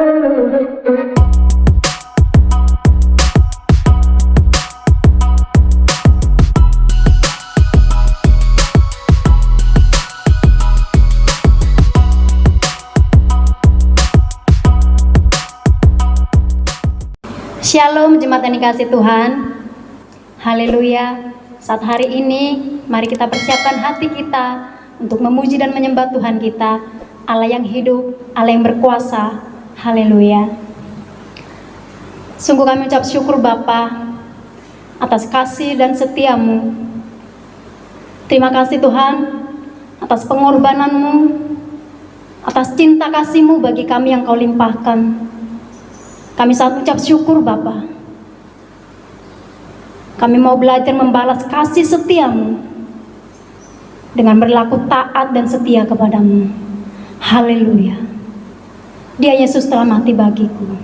Shalom jemaat yang dikasih Tuhan. Haleluya. Saat hari ini mari kita persiapkan hati kita untuk memuji dan menyembah Tuhan kita, Allah yang hidup, Allah yang berkuasa. Haleluya. Sungguh kami ucap syukur Bapa atas kasih dan setiamu. Terima kasih Tuhan atas pengorbananmu, atas cinta kasih-Mu bagi kami yang Kau limpahkan. Kami sangat ucap syukur Bapa. Kami mau belajar membalas kasih setiamu dengan berlaku taat dan setia kepadamu. Haleluya. Dia Yesus telah mati bagiku.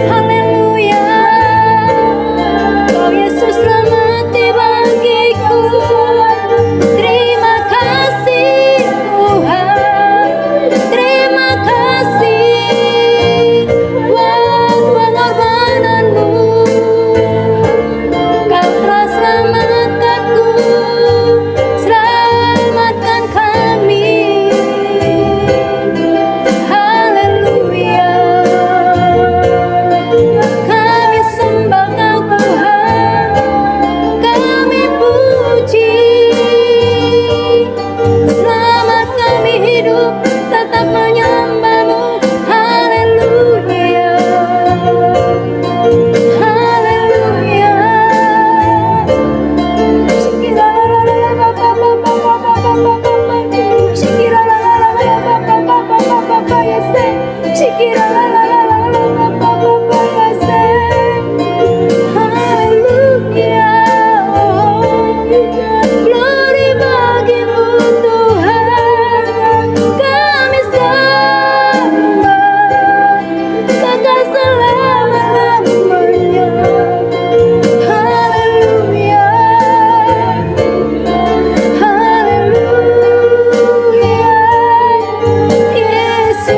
Haleluya, oh Yesus selamat bagiku. Terima kasih Tuhan, terima kasih buat pengorbananmu. Kau telah selamatkanku, selamatkan kami. Haleluya, kami sembah Kau Tuhan, kami puji. Selamat kami hidup tetap menyembah-Mu. Haleluya, haleluya. Glory bagimu Tuhan, kami sembah kekal selama-lamanya. Haleluya, haleluya, Yesus.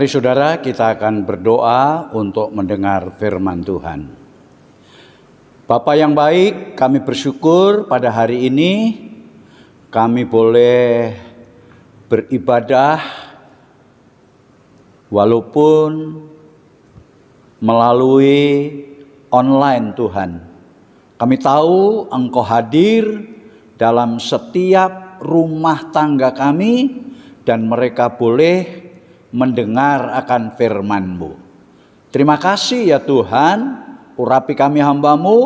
Mari saudara, kita akan berdoa untuk mendengar firman Tuhan. Bapa yang baik, kami bersyukur pada hari ini kami boleh beribadah walaupun melalui online Tuhan. Kami tahu Engkau hadir dalam setiap rumah tangga kami dan mereka boleh mendengar akan firman-Mu. Terima kasih ya Tuhan, urapi kami hamba-Mu,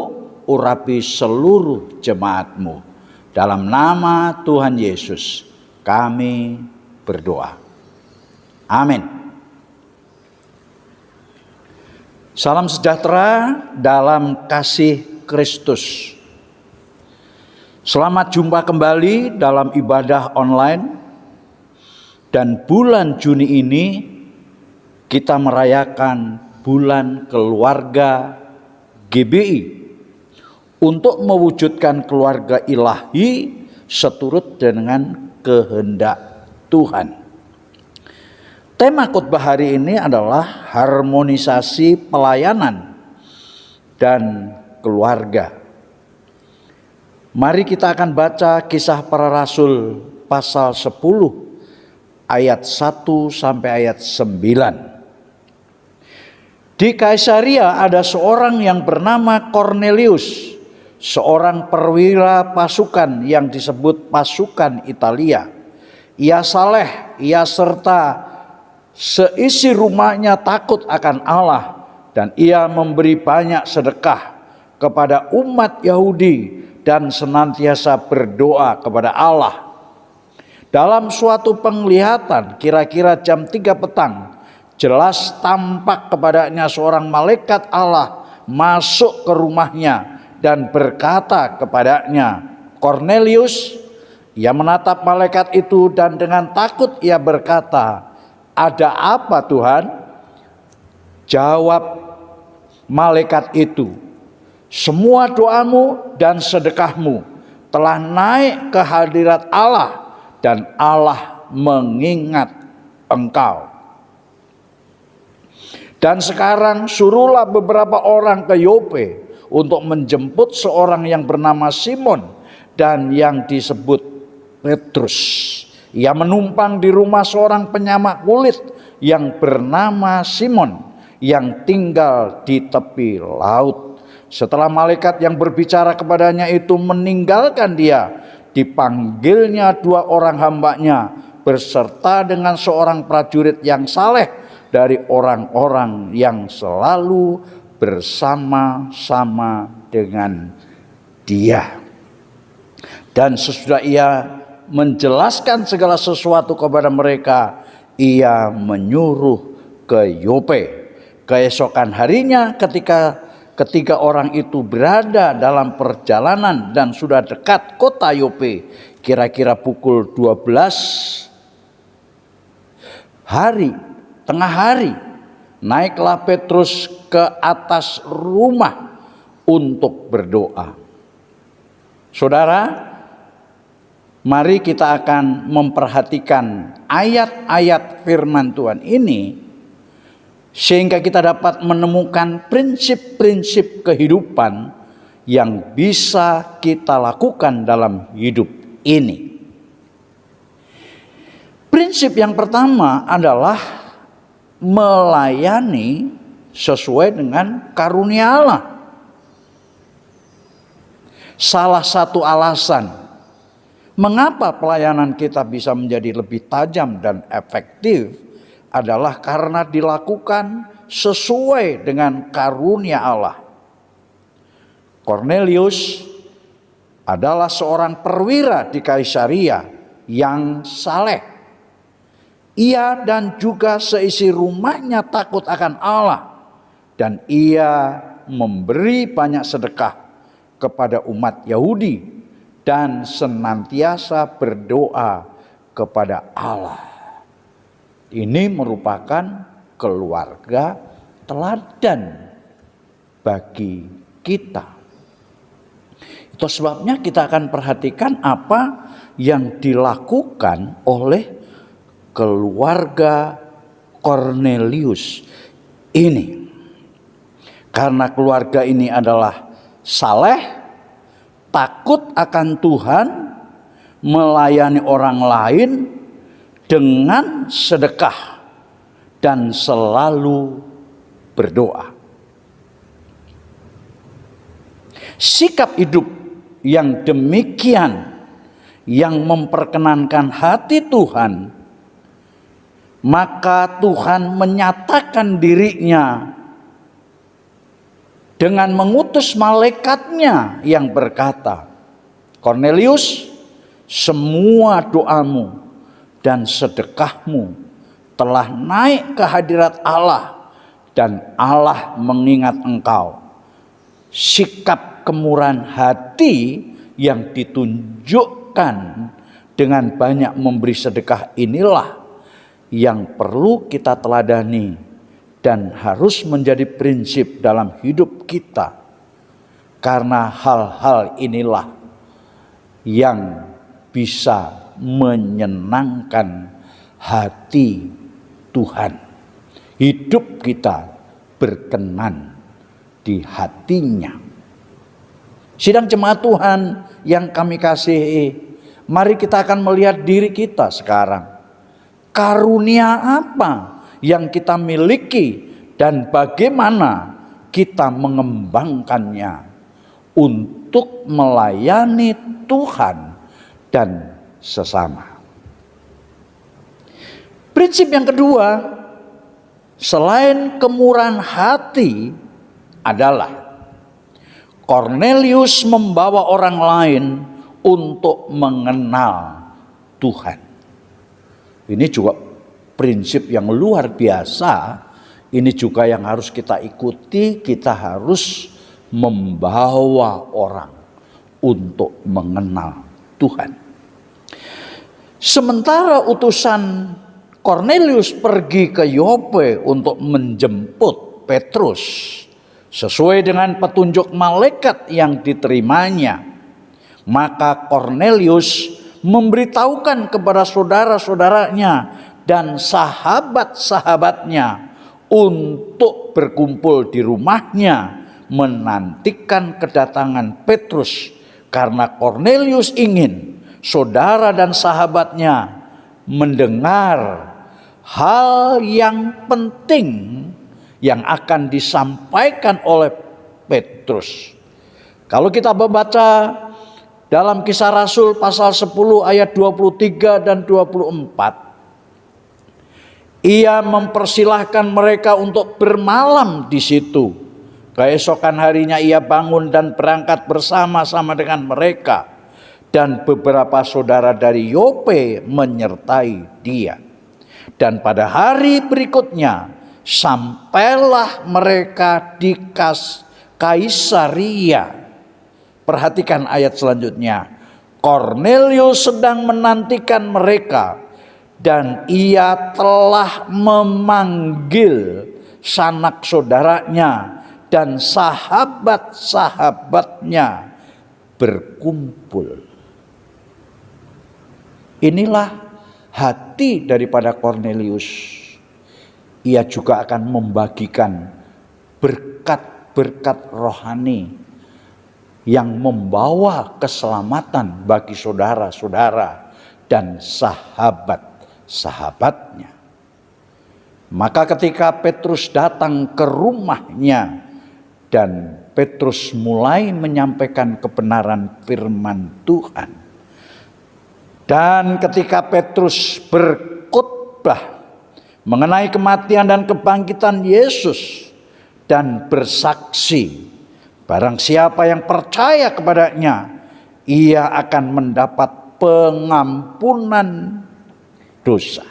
urapi seluruh jemaat-Mu. Dalam nama Tuhan Yesus kami berdoa. Amin. Salam sejahtera dalam kasih Kristus. Selamat jumpa kembali dalam ibadah online. Dan bulan Juni ini kita merayakan bulan keluarga GBI untuk mewujudkan keluarga ilahi seturut dengan kehendak Tuhan. Tema khotbah hari ini adalah harmonisasi pelayanan dan keluarga. Mari kita akan baca Kisah Para Rasul pasal 10 ayat 1 sampai ayat 9. Di Kaisaria ada seorang yang bernama Cornelius, seorang perwira pasukan yang disebut pasukan Italia. Ia saleh, ia serta seisi rumahnya takut akan Allah, dan ia memberi banyak sedekah kepada umat Yahudi dan senantiasa berdoa kepada Allah. Dalam suatu penglihatan kira-kira jam 3 petang, jelas tampak kepadanya seorang malaikat Allah masuk ke rumahnya dan berkata kepadanya, "Cornelius." Ia menatap malaikat itu dan dengan takut ia berkata, "Ada apa Tuhan?" Jawab malaikat itu, "Semua doamu dan sedekahmu telah naik ke hadirat Allah, dan Allah mengingat engkau. Dan sekarang suruhlah beberapa orang ke Yope untuk menjemput seorang yang bernama Simon dan yang disebut Petrus. Ia menumpang di rumah seorang penyamak kulit yang bernama Simon yang tinggal di tepi laut." Setelah malaikat yang berbicara kepadanya itu meninggalkan dia, dipanggilnya 2 orang hambanya berserta dengan seorang prajurit yang saleh dari orang-orang yang selalu bersama-sama dengan dia. Dan sesudah ia menjelaskan segala sesuatu kepada mereka, ia menyuruh ke Yope. Keesokan harinya ketika orang itu berada dalam perjalanan dan sudah dekat kota Yope, kira-kira pukul 12 tengah hari, naiklah Petrus ke atas rumah untuk berdoa. Saudara, mari kita akan memperhatikan ayat-ayat firman Tuhan ini, sehingga kita dapat menemukan prinsip-prinsip kehidupan yang bisa kita lakukan dalam hidup ini. Prinsip yang pertama adalah melayani sesuai dengan karunia Allah. Salah satu alasan mengapa pelayanan kita bisa menjadi lebih tajam dan efektif adalah karena dilakukan sesuai dengan karunia Allah. Cornelius adalah seorang perwira di Kaisaria yang saleh. Ia dan juga seisi rumahnya takut akan Allah, dan ia memberi banyak sedekah kepada umat Yahudi dan senantiasa berdoa kepada Allah. Ini merupakan keluarga teladan bagi kita. Itu sebabnya kita akan perhatikan apa yang dilakukan oleh keluarga Kornelius ini. Karena keluarga ini adalah saleh, takut akan Tuhan, melayani orang lain dengan sedekah dan selalu berdoa. Sikap hidup yang demikian yang memperkenankan hati Tuhan, maka Tuhan menyatakan dirinya dengan mengutus malaikatnya yang berkata, Kornelius, semua doamu dan sedekahmu telah naik ke hadirat Allah dan Allah mengingat engkau. Sikap kemurahan hati yang ditunjukkan dengan banyak memberi sedekah inilah yang perlu kita teladani dan harus menjadi prinsip dalam hidup kita. Karena hal-hal inilah yang bisa menyenangkan hati Tuhan. Hidup kita berkenan di hatinya. Sidang jemaat Tuhan yang kami kasihi, mari kita akan melihat diri kita sekarang. Karunia apa yang kita miliki dan bagaimana kita mengembangkannya untuk melayani Tuhan dan sesama. Prinsip yang kedua, selain kemurahan hati, adalah Kornelius membawa orang lain untuk mengenal Tuhan. Ini juga prinsip yang luar biasa. Ini juga yang harus kita ikuti. Kita harus membawa orang untuk mengenal Tuhan. Sementara utusan Kornelius pergi ke Yope untuk menjemput Petrus sesuai dengan petunjuk malaikat yang diterimanya, maka Kornelius memberitahukan kepada saudara-saudaranya dan sahabat-sahabatnya untuk berkumpul di rumahnya menantikan kedatangan Petrus, karena Kornelius ingin saudara dan sahabatnya mendengar hal yang penting yang akan disampaikan oleh Petrus. Kalau kita membaca dalam Kisah Rasul pasal 10 ayat 23 dan 24, ia mempersilahkan mereka untuk bermalam di situ. Keesokan harinya ia bangun dan berangkat bersama-sama dengan mereka, dan beberapa saudara dari Yope menyertai dia. Dan pada hari berikutnya sampailah mereka di Kaisaria. Perhatikan ayat selanjutnya. Kornelius sedang menantikan mereka, dan ia telah memanggil sanak saudaranya dan sahabat-sahabatnya berkumpul. Inilah hati daripada Kornelius. Ia juga akan membagikan berkat-berkat rohani yang membawa keselamatan bagi saudara-saudara dan sahabat-sahabatnya. Maka ketika Petrus datang ke rumahnya dan Petrus mulai menyampaikan kebenaran firman Tuhan, dan ketika Petrus berkhotbah mengenai kematian dan kebangkitan Yesus dan bersaksi, barang siapa yang percaya kepadanya, ia akan mendapat pengampunan dosa.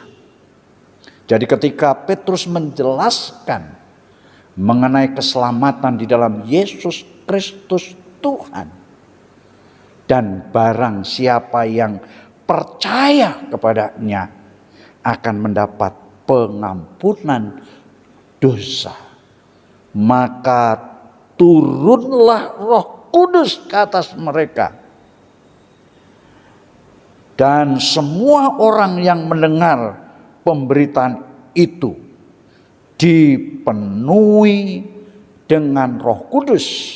Jadi ketika Petrus menjelaskan mengenai keselamatan di dalam Yesus Kristus Tuhan, dan barang siapa yang percaya kepadanya akan mendapat pengampunan dosa, maka turunlah Roh Kudus ke atas mereka, dan semua orang yang mendengar pemberitaan itu dipenuhi dengan Roh Kudus.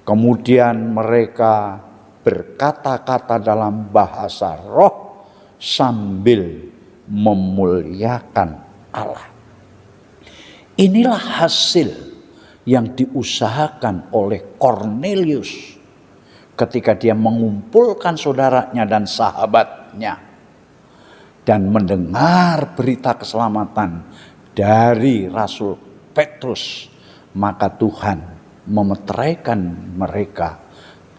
Kemudian mereka berkata-kata dalam bahasa roh sambil memuliakan Allah. Inilah hasil yang diusahakan oleh Kornelius ketika dia mengumpulkan saudaranya dan sahabatnya dan mendengar berita keselamatan dari Rasul Petrus, maka Tuhan memeteraikan mereka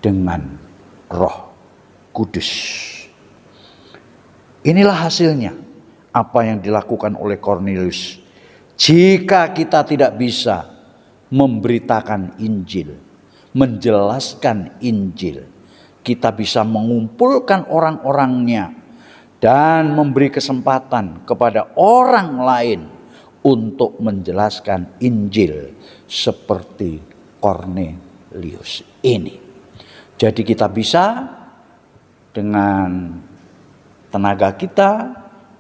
dengan Roh Kudus. Inilah hasilnya apa yang dilakukan oleh Kornelius. Jika kita tidak bisa memberitakan Injil, menjelaskan Injil, kita bisa mengumpulkan orang-orangnya dan memberi kesempatan kepada orang lain untuk menjelaskan Injil seperti Kornelius ini. Jadi kita bisa dengan tenaga kita,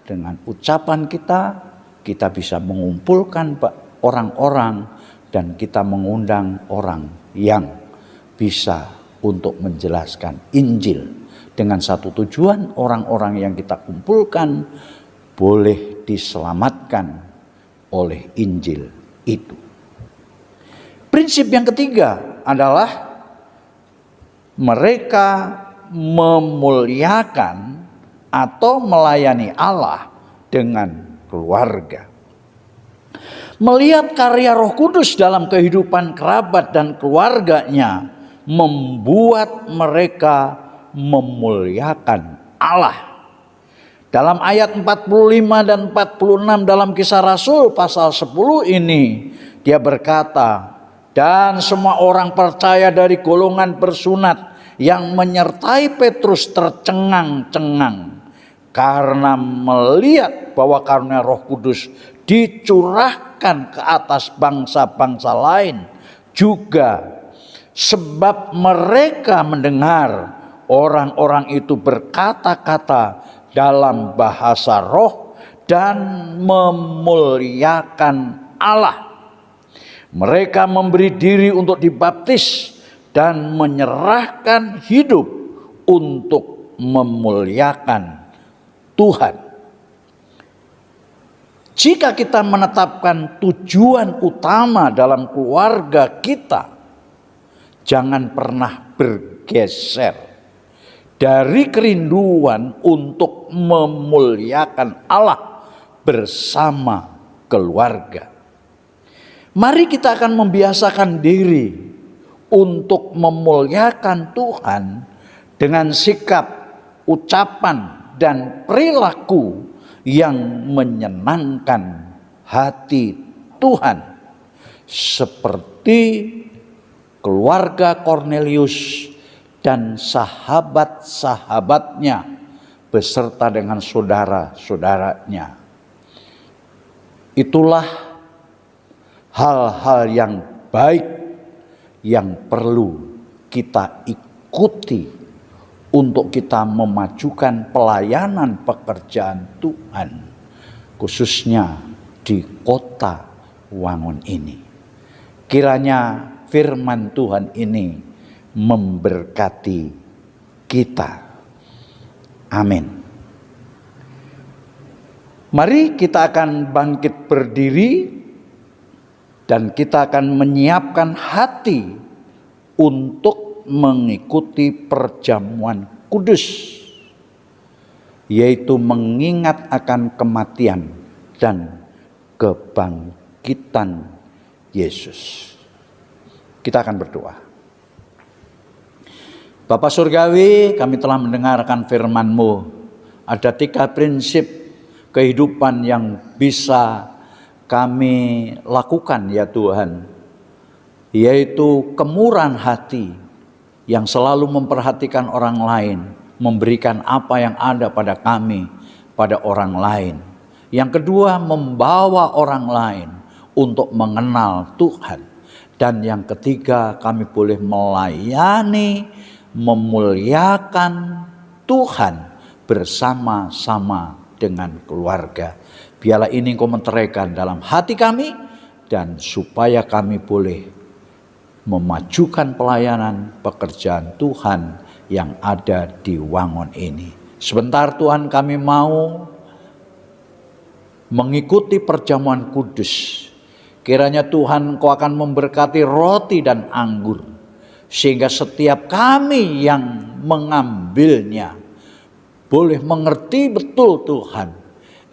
dengan ucapan kita bisa mengumpulkan orang-orang dan kita mengundang orang yang bisa untuk menjelaskan Injil. Dengan satu tujuan, orang-orang yang kita kumpulkan boleh diselamatkan oleh Injil itu. Prinsip yang ketiga adalah mereka memuliakan atau melayani Allah dengan keluarga. Melihat karya Roh Kudus dalam kehidupan kerabat dan keluarganya membuat mereka memuliakan Allah. Dalam ayat 45 dan 46 dalam Kisah Rasul pasal 10 ini dia berkata, dan semua orang percaya dari golongan bersunat yang menyertai Petrus tercengang-cengang karena melihat bahwa karunia Roh Kudus dicurahkan ke atas bangsa-bangsa lain juga, sebab mereka mendengar orang-orang itu berkata-kata dalam bahasa roh dan memuliakan Allah. Mereka memberi diri untuk dibaptis dan menyerahkan hidup untuk memuliakan Tuhan. Jika kita menetapkan tujuan utama dalam keluarga kita, jangan pernah bergeser dari kerinduan untuk memuliakan Allah bersama keluarga. Mari kita akan membiasakan diri untuk memuliakan Tuhan dengan sikap, ucapan, dan perilaku yang menyenangkan hati Tuhan. Seperti keluarga Kornelius dan sahabat-sahabatnya beserta dengan saudara-saudaranya. Itulah hal-hal yang baik yang perlu kita ikuti untuk kita memajukan pelayanan pekerjaan Tuhan, khususnya di kota Wangun ini. Kiranya firman Tuhan ini memberkati kita. Amin. Mari kita akan bangkit berdiri dan kita akan menyiapkan hati untuk mengikuti perjamuan kudus, yaitu mengingat akan kematian dan kebangkitan Yesus. Kita akan berdoa. Bapa Surgawi, kami telah mendengarkan firman-Mu. Ada 3 prinsip kehidupan yang bisa kami lakukan ya Tuhan, yaitu kemurahan hati yang selalu memperhatikan orang lain, memberikan apa yang ada pada kami, pada orang lain. Yang kedua, membawa orang lain untuk mengenal Tuhan. Dan yang ketiga, kami boleh melayani, memuliakan Tuhan bersama-sama dengan keluarga. Biarlah ini Engkau menteraikan dalam hati kami, dan supaya kami boleh memajukan pelayanan pekerjaan Tuhan yang ada di Wangon ini. Sebentar Tuhan, kami mau mengikuti perjamuan kudus. Kiranya Tuhan Engkau akan memberkati roti dan anggur, sehingga setiap kami yang mengambilnya boleh mengerti betul Tuhan,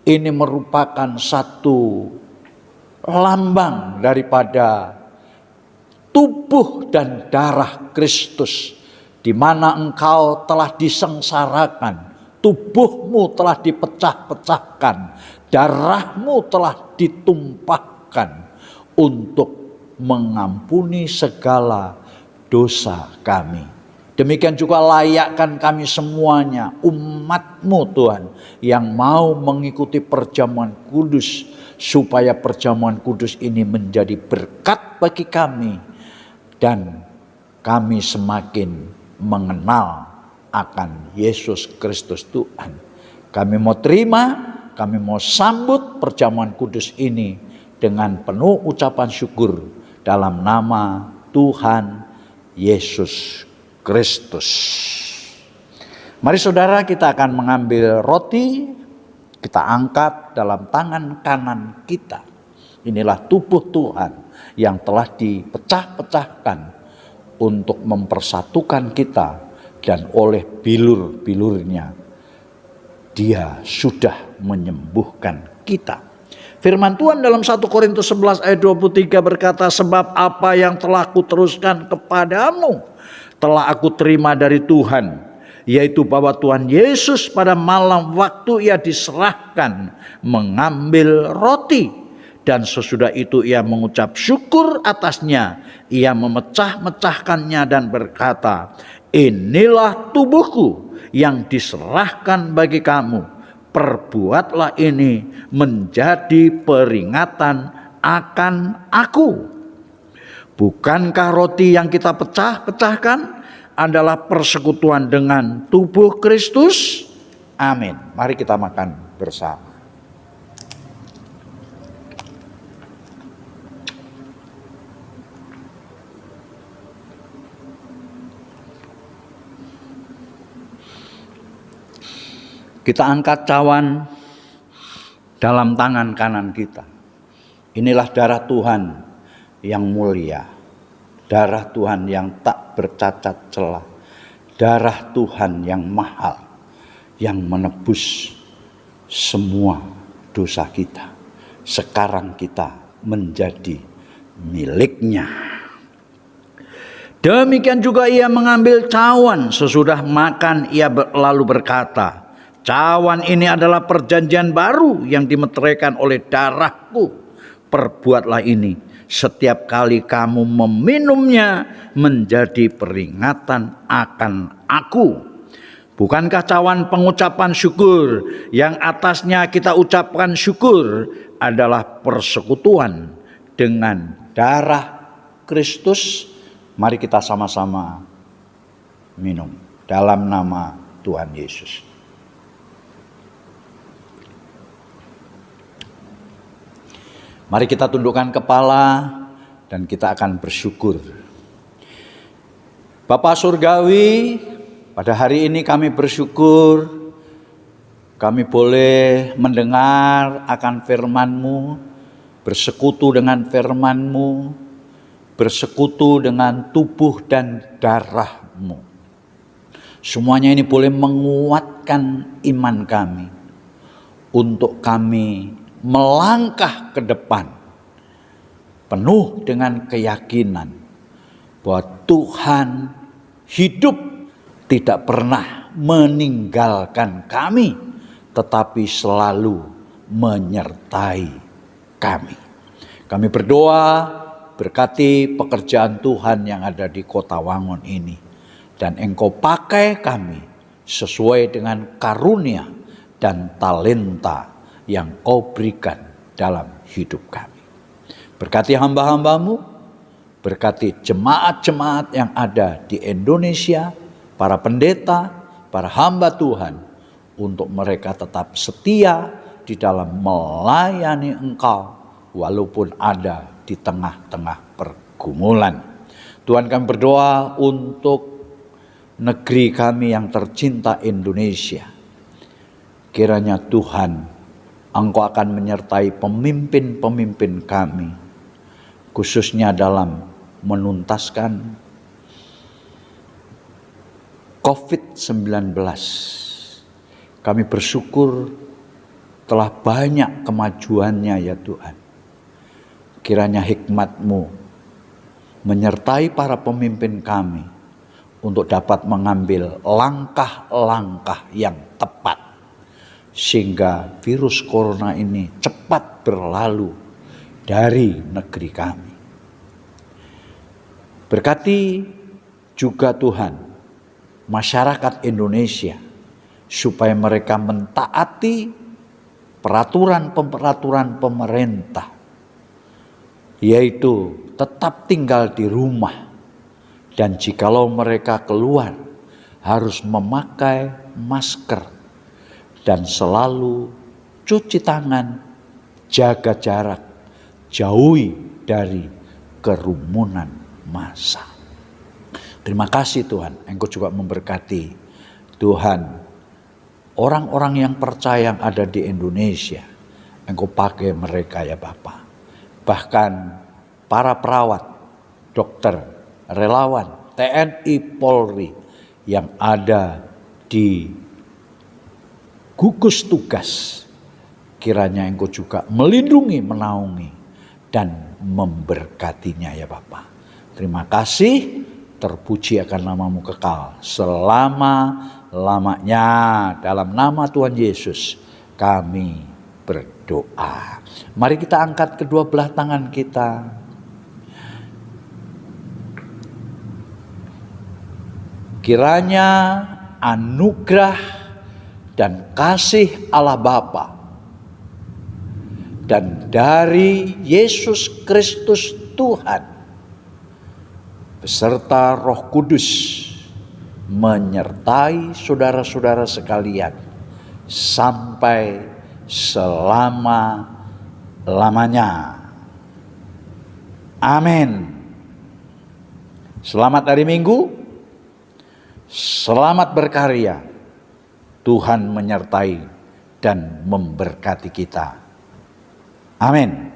ini merupakan satu lambang daripada tubuh dan darah Kristus, di mana Engkau telah disengsarakan, tubuhmu telah dipecah-pecahkan, darahmu telah ditumpahkan untuk mengampuni segala dosa kami. Demikian juga layakkan kami semuanya, umat-Mu Tuhan, yang mau mengikuti perjamuan kudus, supaya perjamuan kudus ini menjadi berkat bagi kami, dan kami semakin mengenal akan Yesus Kristus Tuhan. Kami mau terima, kami mau sambut perjamuan kudus ini dengan penuh ucapan syukur dalam nama Tuhan Yesus Kristus. Mari saudara, kita akan mengambil roti, kita angkat dalam tangan kanan kita. Inilah tubuh Tuhan yang telah dipecah-pecahkan untuk mempersatukan kita, dan oleh bilur-bilurnya Dia sudah menyembuhkan kita. Firman Tuhan dalam 1 Korintus 11 ayat 23 berkata, sebab apa yang telah kuteruskan kepadamu telah aku terima dari Tuhan, yaitu bahwa Tuhan Yesus pada malam waktu Ia diserahkan mengambil roti, dan sesudah itu Ia mengucap syukur atasnya, Ia memecah-mecahkannya dan berkata, inilah tubuhku yang diserahkan bagi kamu, perbuatlah ini menjadi peringatan akan aku. Bukankah roti yang kita pecah-pecahkan adalah persekutuan dengan tubuh Kristus? Amin. Mari kita makan bersama. Kita angkat cawan dalam tangan kanan kita. Inilah darah Tuhan yang mulia, darah Tuhan yang tak bercacat celah, darah Tuhan yang mahal, yang menebus semua dosa kita. Sekarang kita menjadi miliknya. Demikian juga Ia mengambil cawan sesudah makan, Ia lalu berkata, cawan ini adalah perjanjian baru yang dimeteraikan oleh darahku. Perbuatlah ini setiap kali kamu meminumnya menjadi peringatan akan aku. Bukankah cawan pengucapan syukur yang atasnya kita ucapkan syukur adalah persekutuan dengan darah Kristus? Mari kita sama-sama minum dalam nama Tuhan Yesus. Mari kita tundukkan kepala dan kita akan bersyukur. Bapa Surgawi, pada hari ini kami bersyukur kami boleh mendengar akan firman-Mu, bersekutu dengan firman-Mu, bersekutu dengan tubuh dan darah-Mu. Semuanya ini boleh menguatkan iman kami untuk kami melangkah ke depan penuh dengan keyakinan bahwa Tuhan hidup, tidak pernah meninggalkan kami, tetapi selalu menyertai kami. Kami berdoa, berkati pekerjaan Tuhan yang ada di kota Wangon ini, dan Engkau pakai kami sesuai dengan karunia dan talenta yang Kau berikan dalam hidup kami. Berkati hamba-hamba-Mu, berkati jemaat-jemaat yang ada di Indonesia, para pendeta, para hamba Tuhan, untuk mereka tetap setia di dalam melayani Engkau walaupun ada di tengah-tengah pergumulan. Tuhan, kami berdoa untuk negeri kami yang tercinta Indonesia. Kiranya Tuhan, Engkau akan menyertai pemimpin-pemimpin kami, khususnya dalam menuntaskan COVID-19. Kami bersyukur telah banyak kemajuannya ya Tuhan. Kiranya hikmat-Mu menyertai para pemimpin kami untuk dapat mengambil langkah-langkah yang tepat, sehingga virus corona ini cepat berlalu dari negeri kami. Berkati juga Tuhan masyarakat Indonesia, supaya mereka mentaati peraturan pemerintah, yaitu tetap tinggal di rumah, dan jikalau mereka keluar harus memakai masker dan selalu cuci tangan, jaga jarak, jauhi dari kerumunan massa. Terima kasih Tuhan, Engkau juga memberkati Tuhan orang-orang yang percaya yang ada di Indonesia. Engkau pakai mereka ya Bapa. Bahkan para perawat, dokter, relawan, TNI, Polri yang ada di gugus tugas, kiranya Engkau juga melindungi, menaungi, dan memberkatinya ya Bapa. Terima kasih. Terpuji akan nama-Mu kekal selama-lamanya. Dalam nama Tuhan Yesus kami berdoa. Mari kita angkat kedua belah tangan kita. Kiranya anugerah dan kasih Allah Bapa dan dari Yesus Kristus Tuhan beserta Roh Kudus menyertai saudara-saudara sekalian sampai selama-lamanya. Amin. Selamat hari Minggu, selamat berkarya. Tuhan menyertai dan memberkati kita. Amin.